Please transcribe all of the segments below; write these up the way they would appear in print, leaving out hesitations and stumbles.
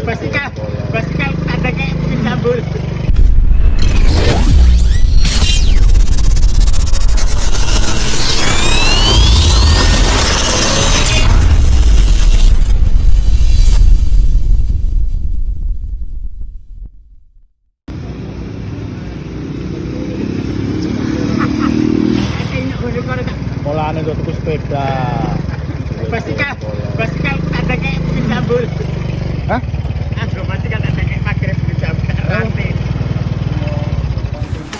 Pasti kan ada kayak bikin sambul. Polane kok tuku sepeda. Pasti kan ada kayak bikin sambul. Hah? Aku pasti kan ada kayak pakai bikin sambul. Rantai.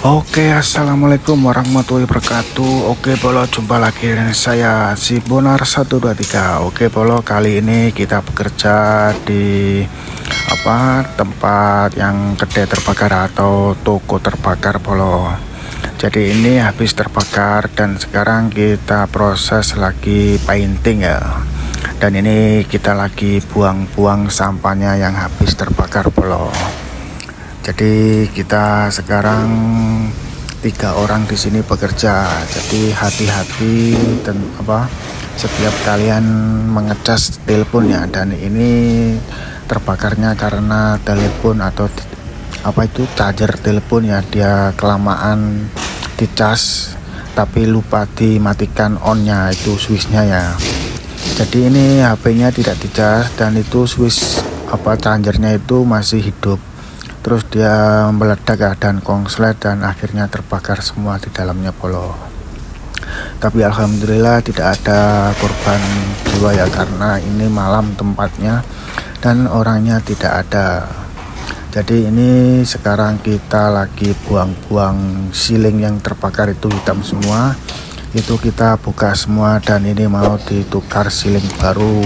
Oke, assalamualaikum warahmatullahi wabarakatuh. Oke Polo, jumpa lagi dengan saya si Bonar 123. Oke Polo, kali ini kita bekerja di tempat yang kedai terbakar atau toko terbakar Polo. Jadi ini habis terbakar dan sekarang kita proses lagi painting ya. Dan ini kita lagi buang-buang sampahnya yang habis terbakar Polo. Jadi kita sekarang 3 orang di sini bekerja. Jadi hati-hati dan setiap kalian mengecas telepon ya. Dan ini terbakarnya karena telepon atau charger telepon ya, dia kelamaan dicas tapi lupa dimatikan onnya, itu switchnya ya. Jadi ini HP-nya tidak dicas dan itu switch chargernya itu masih hidup. Terus dia meledak dan kongslet dan akhirnya terbakar semua di dalamnya Polo. Tapi alhamdulillah tidak ada korban jiwa ya, karena ini malam tempatnya dan orangnya tidak ada. Jadi ini sekarang kita lagi buang-buang siling yang terbakar itu hitam semua. Itu kita buka semua dan ini mau ditukar siling baru.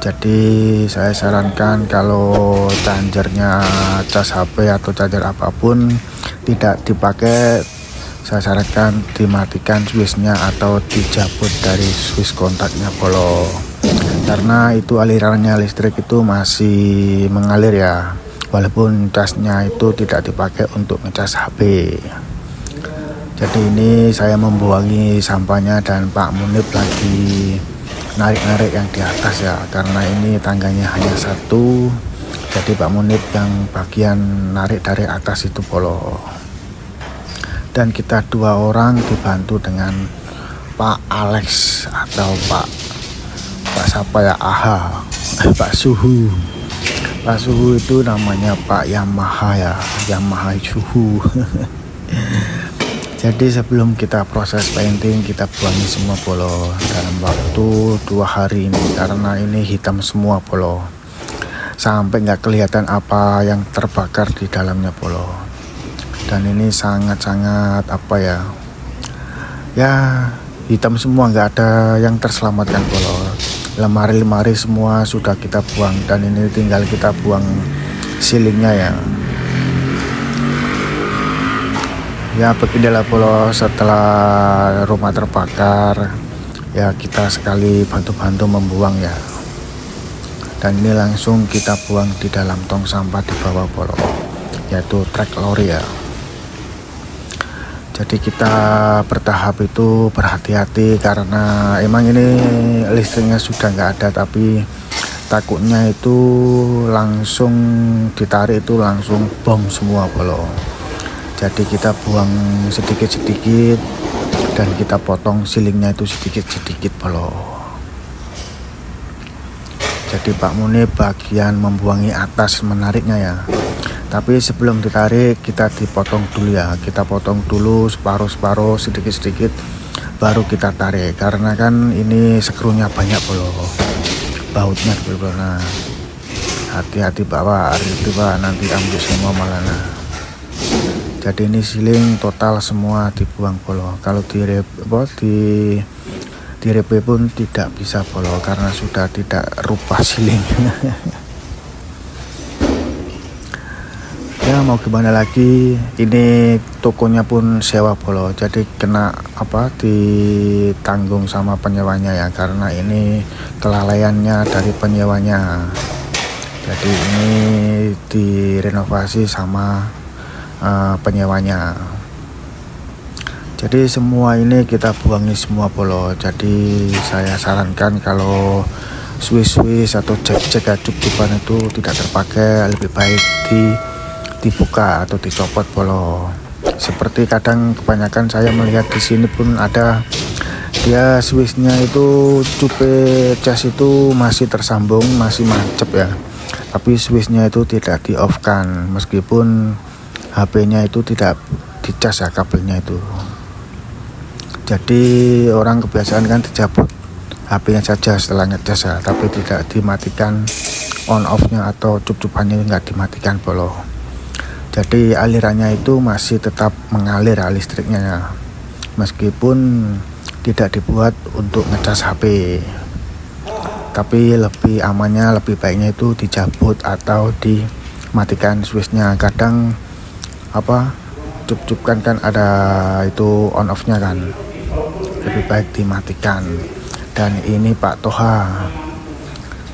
Jadi saya sarankan kalau chargernya cas HP atau charger apapun tidak dipakai, saya sarankan dimatikan switchnya atau dicabut dari switch kontaknya Polo. Karena itu alirannya listrik itu masih mengalir ya, walaupun casnya itu tidak dipakai untuk ngecas HP. Jadi ini saya membuangi sampahnya dan Pak Munib lagi narik-narik yang di atas ya, karena ini tangganya hanya satu. Jadi Pak Munib yang bagian narik dari atas itu Polo. Dan kita 2 orang dibantu dengan Pak Alex atau Pak siapa ya, Pak Suhu. Pak Suhu itu namanya Pak Yamaha ya, Yamaha Suhu. Jadi sebelum kita proses painting, kita buangi semua Polo dalam waktu 2 hari ini, karena ini hitam semua Polo, sampai nggak kelihatan apa yang terbakar di dalamnya Polo. Dan ini sangat-sangat ya hitam semua, nggak ada yang terselamatkan Polo. Lemari-lemari semua sudah kita buang dan ini tinggal kita buang silingnya ya. Ya beginilah Polo, setelah rumah terbakar ya kita sekali bantu-bantu membuang ya. Dan ini langsung kita buang di dalam tong sampah di bawah Polo, yaitu truk lori ya. Jadi kita bertahap itu berhati-hati karena emang ini listriknya sudah nggak ada, tapi takutnya itu langsung ditarik itu langsung bom semua Polo. Jadi kita buang sedikit-sedikit dan kita potong silingnya itu sedikit-sedikit Polo. Jadi Pak Munib bagian membuangi atas menariknya ya. Tapi sebelum ditarik kita dipotong dulu ya. Kita potong dulu separuh-separuh sedikit-sedikit baru kita tarik, karena kan ini skrunya banyak Polo, bautnya Polo. Nah, hati-hati Pak, itu Pak, nanti ambil semua malah. Nah, jadi ini siling total semua dibuang Polo. Kalau di repe pun tidak bisa Polo, karena sudah tidak rubah siling. Ya mau gimana lagi, ini tokonya pun sewa Polo, jadi kena ditanggung sama penyewanya ya, karena ini kelalaiannya dari penyewanya. Jadi ini direnovasi sama penyewanya. Jadi semua ini kita buangi semua Polo. Jadi saya sarankan kalau switch atau jack cukupan itu tidak terpakai, lebih baik dibuka atau dicopot bolo. Seperti kadang kebanyakan saya melihat di sini pun ada dia switchnya itu cupe cas itu masih tersambung, masih mancep ya, tapi switchnya itu tidak di off kan, meskipun HP-nya itu tidak dicas ya kabelnya itu. Jadi orang kebiasaan kan dicabut HP-nya saja setelah ngecas ya, tapi tidak dimatikan on off-nya atau cup-cupannya nggak dimatikan bolo. Jadi alirannya itu masih tetap mengalir listriknya ya, meskipun tidak dibuat untuk ngecas HP. Tapi lebih amannya, lebih baiknya itu dicabut atau dimatikan switchnya. Kadang cup kan ada itu on off-nya kan, lebih baik dimatikan. Dan ini Pak Toha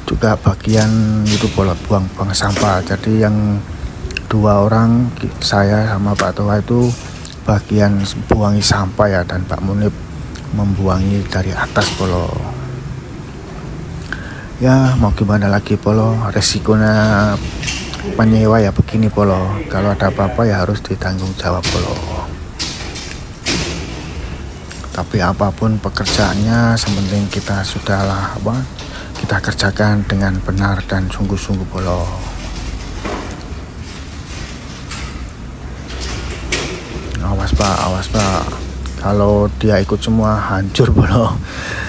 juga bagian itu bolot buang sampah. Jadi yang 2 orang, saya sama Pak Toha itu bagian buangi sampah ya, dan Pak Munib membuangi dari atas polo. Ya mau gimana lagi polo, resikonya penyewa ya begini polo. Kalau ada apa-apa ya harus ditanggung jawab polo. Tapi apapun pekerjaannya, sementing kita sudahlah kita kerjakan dengan benar dan sungguh-sungguh polo. Awas pak, kalau dia ikut semua hancur polo,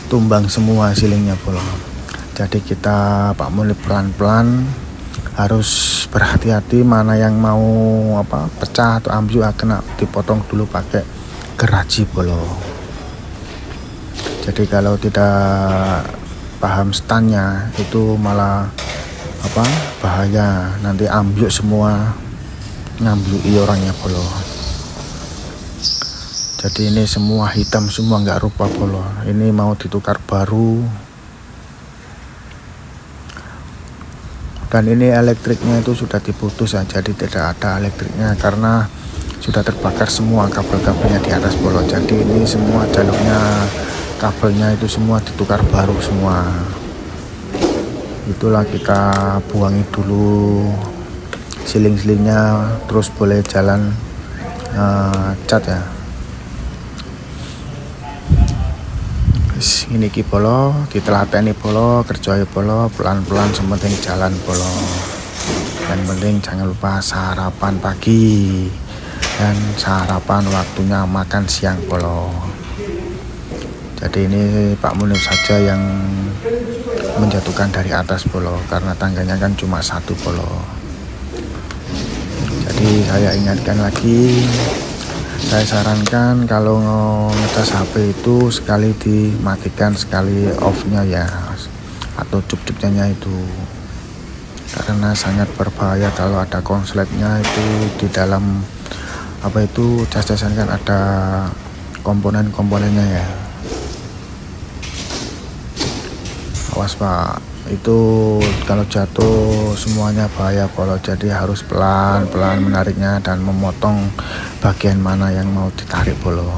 tumbang semua silingnya polo. Jadi kita Pak Munib pelan-pelan harus berhati-hati, mana yang mau pecah atau ambil kena dipotong dulu pakai geraji polo. Jadi kalau tidak paham standnya itu malah bahaya, nanti ambil semua, ngambil orangnya polo. Jadi ini semua hitam semua, nggak rupa polo. Ini mau ditukar baru. Dan ini elektriknya itu sudah diputus ya, jadi tidak ada elektriknya karena sudah terbakar semua kabel-kabelnya di atas polo. Jadi ini semua jalurnya, kabelnya itu semua ditukar baru semua. Itulah kita buangi dulu siling-silingnya, terus boleh jalan cat ya. Ini ki polo, ditelateni polo, kerjai polo, pelan-pelan, sementing jalan polo. Dan penting jangan lupa sarapan pagi dan sarapan waktunya makan siang polo. Jadi ini Pak Munib saja yang menjatuhkan dari atas polo, karena tangganya kan cuma 1 polo. Jadi saya ingatkan lagi, saya sarankan kalau ngecas HP itu sekali dimatikan, sekali off-nya ya, atau cup-cupnya itu, karena sangat berbahaya kalau ada konsletnya itu di dalam cas-casan kan ada komponen-komponennya ya. Awas pak, itu kalau jatuh semuanya bahaya polo. Jadi harus pelan-pelan menariknya dan memotong bagian mana yang mau ditarik polo,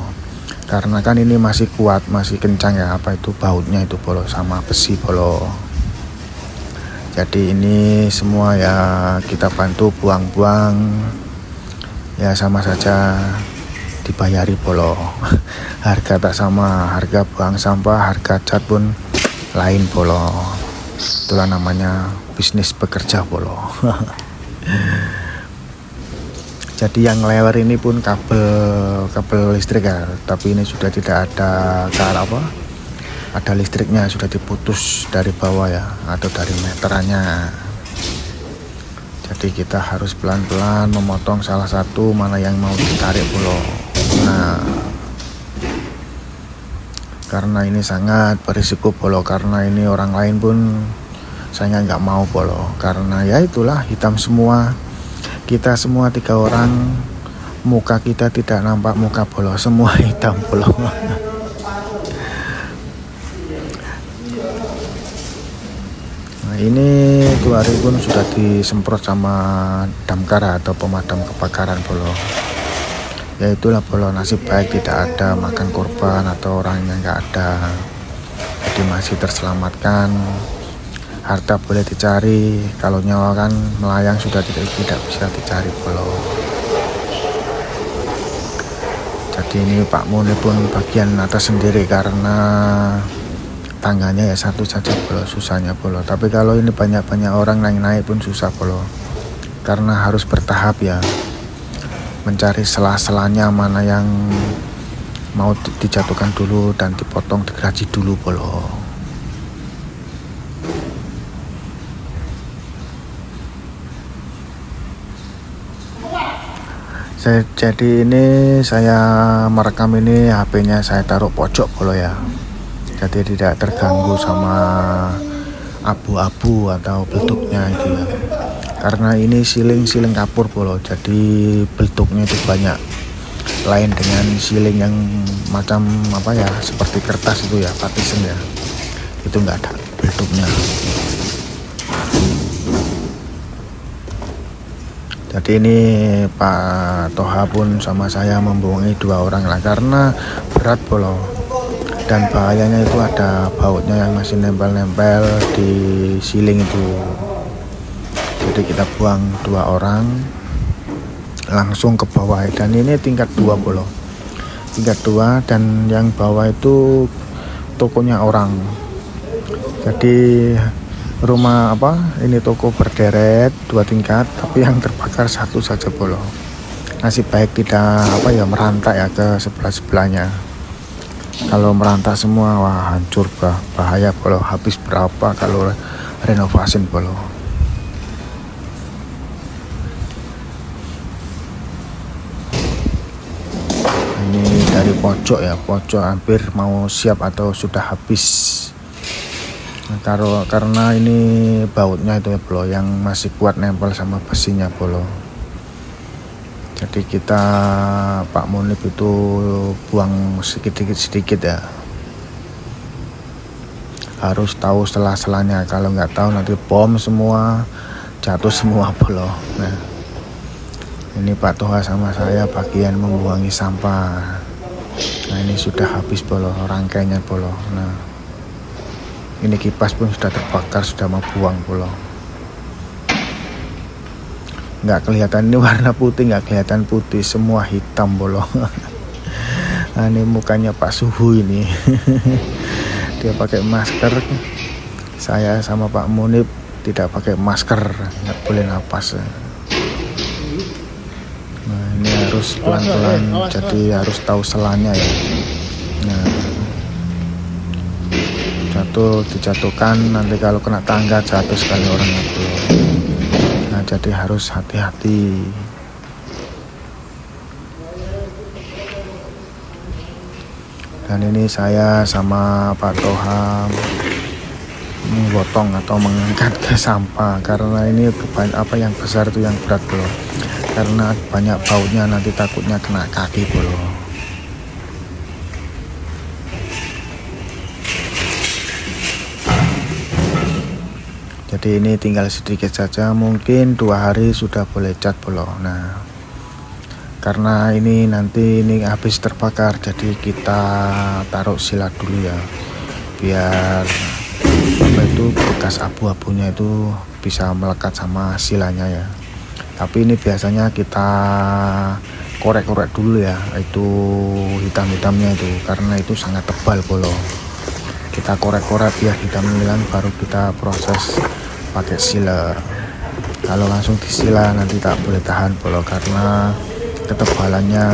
karena kan ini masih kuat, masih kencang ya bautnya itu polo sama besi polo. Jadi ini semua ya kita bantu buang-buang ya, sama saja dibayari polo. Harga tak sama, harga buang sampah, harga cat pun lain polo. Itulah namanya bisnis bekerja polo. Jadi yang lewer ini pun kabel listrik ya, tapi ini sudah tidak ada ada listriknya, sudah diputus dari bawah ya, atau dari meterannya. Jadi kita harus pelan-pelan memotong salah satu mana yang mau ditarik polo. Nah, karena ini sangat berisiko polo, karena ini orang lain pun saya nggak mau polo, karena ya itulah hitam semua. Kita semua 3 orang, muka kita tidak nampak muka polo, semua hitam polo. Nah ini 2 hari pun sudah disemprot sama damkar atau pemadam kebakaran polo. Ya itulah polo, nasib baik tidak ada makan korban atau orangnya nggak ada, jadi masih terselamatkan. harta boleh dicari, kalau nyawa kan melayang sudah tidak bisa dicari bolo. Jadi ini Pak Muni pun bagian atas sendiri karena tangganya ya satu saja bolo, susahnya bolo. Tapi kalau ini banyak orang naik pun susah bolo, karena harus bertahap ya, mencari sela-selanya mana yang mau dijatuhkan dulu dan dipotong, digaji dulu bolo. Jadi ini saya merekam ini, HP-nya saya taruh pojok bolo ya, jadi tidak terganggu sama abu-abu atau beleduknya itu ya, karena ini siling kapur bolo, jadi beleduknya itu banyak, lain dengan siling yang macam apa ya, seperti kertas itu ya, partition ya, itu enggak ada beleduknya. Jadi ini Pak Toha pun sama saya membohongi 2 orang lah, karena berat bolo, dan bahayanya itu ada bautnya yang masih nempel-nempel di siling itu. Jadi kita buang 2 orang langsung ke bawah, dan ini tingkat 2 bolo, tingkat 2, dan yang bawah itu tokonya orang. Jadi rumah ini toko berderet 2 tingkat, tapi yang terbakar 1 saja bolo. Nasib baik tidak merantak ya ke sebelahnya. Kalau merantak semua, wah hancur, bahaya bolo. Habis berapa kalau renovasi bolo. Ini dari pojok ya, pojok hampir mau siap atau sudah habis. Karena ini bautnya itu ya bolo, yang masih kuat nempel sama besinya bolo. Jadi kita Pak Munib itu buang sedikit ya, harus tahu selah-selahnya, kalau nggak tahu nanti bom semua, jatuh semua bolo. Nah ini Pak Toha sama saya bagian membuangi sampah. Nah ini sudah habis bolo, rangkainya bolo. Nah ini kipas pun sudah terbakar, sudah mau buang bolo. Nggak kelihatan, ini warna putih, nggak kelihatan putih, semua hitam bolo. Nah, ini mukanya Pak Suhu ini. Dia pakai masker, saya sama Pak Munib tidak pakai masker, nggak boleh napas. Nah ini harus pelan-pelan, jadi harus tahu selanya ya. Nah dijatuhkan, nanti kalau kena tangga jatuh sekali orang itu. Nah jadi harus hati-hati. Dan ini saya sama Pak Toha menggotong atau mengangkat ke sampah, karena ini yang besar itu yang berat bolo, karena banyak bautnya, nanti takutnya kena kaki bolo. Jadi ini tinggal sedikit saja, mungkin 2 hari sudah boleh cat bolo. Nah karena ini nanti ini habis terbakar, jadi kita taruh sila dulu ya, biar bekas abu-abunya itu bisa melekat sama silanya ya. Tapi ini biasanya kita korek-korek dulu ya, itu hitam-hitamnya itu, karena itu sangat tebal bolo. Kita korek-korek biar hitam hilang, baru kita proses pakai sila. Kalau langsung disila nanti tak boleh tahan bolo, karena ketebalannya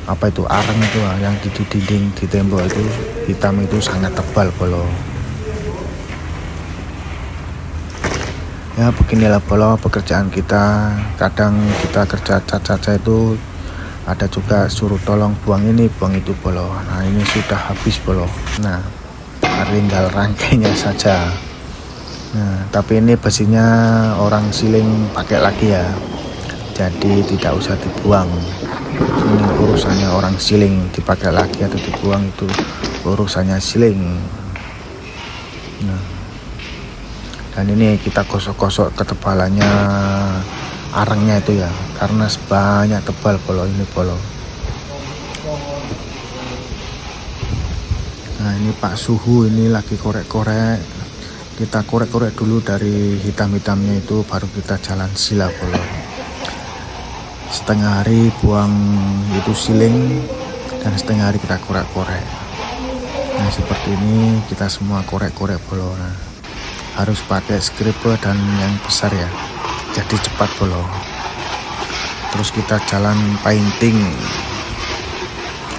arang itu yang di dinding, di tembok itu hitam, itu sangat tebal bolo. Ya beginilah bolo pekerjaan kita. Kadang kita kerja cat itu ada juga suruh tolong buang ini buang itu bolo. Nah ini sudah habis bolo. Nah tinggal rangkainya saja. Nah tapi ini besinya orang siling pakai lagi ya, jadi tidak usah dibuang. Ini urusannya orang siling, dipakai lagi atau dibuang itu urusannya siling. Nah dan ini kita gosok-gosok ketebalannya arangnya itu ya, karena sebanyak tebal bolo ini bolo. Nah ini Pak Suhu ini lagi korek-korek kita korek-korek dulu dari hitam-hitamnya itu, baru kita jalan sila polo. Setengah hari buang itu siling, dan setengah hari kita korek-korek. Nah seperti ini kita semua korek-korek polo. Nah, harus pakai scraper dan yang besar ya, jadi cepat polo. Terus kita jalan painting.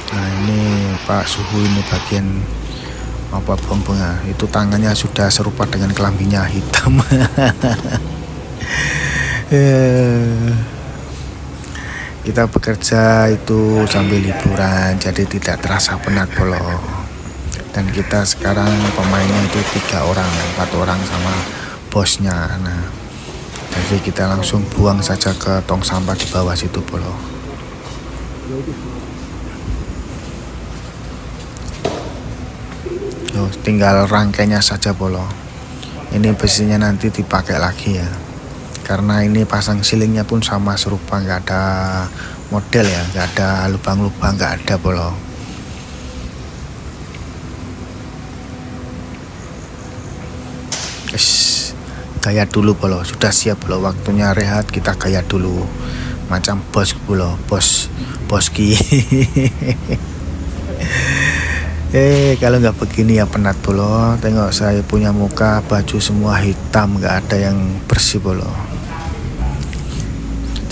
Nah ini Pak Suhu, ini bagian apa bunga itu, tangannya sudah serupa dengan kelambinya, hitam. Kita bekerja itu sambil liburan, jadi tidak terasa penat polo. Dan kita sekarang pemainnya itu 4 orang sama bosnya. Nah jadi kita langsung buang saja ke tong sampah di bawah situ polo. Tinggal rangkainya saja polo. Ini besinya nanti dipakai lagi ya, karena ini pasang silingnya pun sama serupa, nggak ada model ya, nggak ada lubang-lubang, nggak ada polo. Gaya dulu polo, sudah siap polo, waktunya rehat, kita gaya dulu macam bos polo, boski. Kalau nggak begini ya penat polo. Tengok saya punya muka, baju semua hitam, nggak ada yang bersih polo.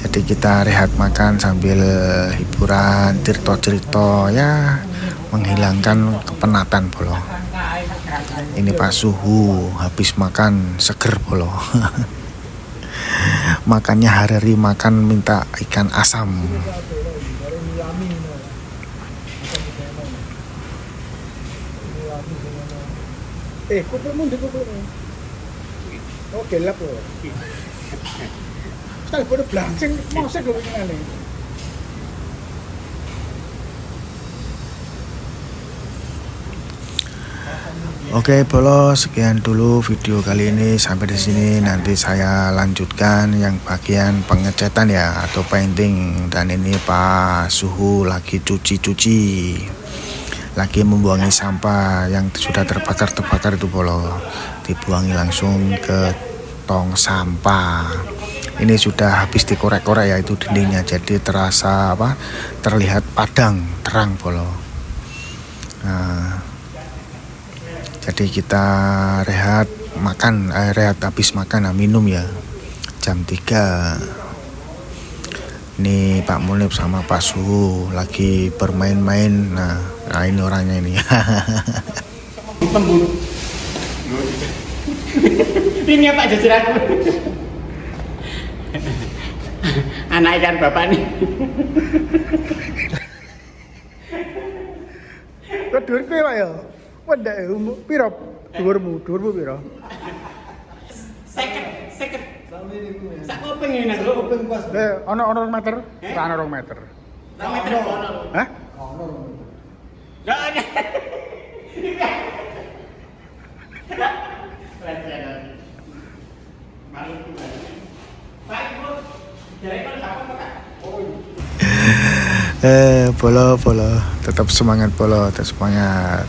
Jadi kita rehat makan sambil hiburan, cerita ya, menghilangkan kepenatan polo. Ini Pak Suhu habis makan seger polo. Makannya hari-hari makan minta ikan asam. Kumpulmu di kumpulmu. Oh, gelap loh. Sekali pada blangsing, mosek loh ini. Oke polo, sekian dulu video kali ini, sampai di sini. Nanti saya lanjutkan yang bagian pengecatan ya, atau painting. Dan ini Pak Suhu lagi cuci-cuci, lagi membuangi sampah yang sudah terbakar itu polo, dibuangi langsung ke tong sampah. Ini sudah habis dikorek-korek ya, itu dindingnya, jadi terasa terlihat padang terang polo. Nah, jadi kita rehat makan, habis makan, minum ya, jam 3. Ini Pak Munib sama Pak Suhu lagi bermain-main. Nah ini orangnya ini. Pemburu. Ini Pak jajaran. Anak ikan bapak nih. Kok dhuwur kowe Pak ya? Wendak piro? Dhuwurmu piro? Seket. Sak kuping ini nang lho. Ono 2 meter? Ora ono 2 meter. 2 meter ono. Hah? Enggak ada. Polo, tetap semangat polo, tetap semangat.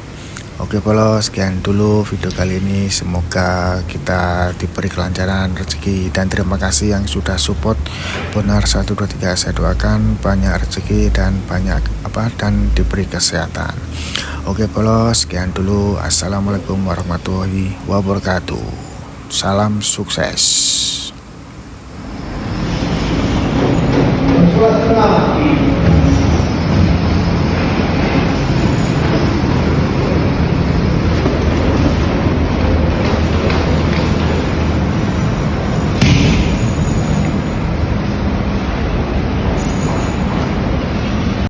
Oke polo, sekian dulu video kali ini. Semoga kita diberi kelancaran rezeki, dan terima kasih yang sudah support Bonar 123. Saya doakan banyak rezeki dan banyak dan diberi kesehatan. Oke polo, sekian dulu. Assalamualaikum warahmatullahi wabarakatuh. Salam sukses.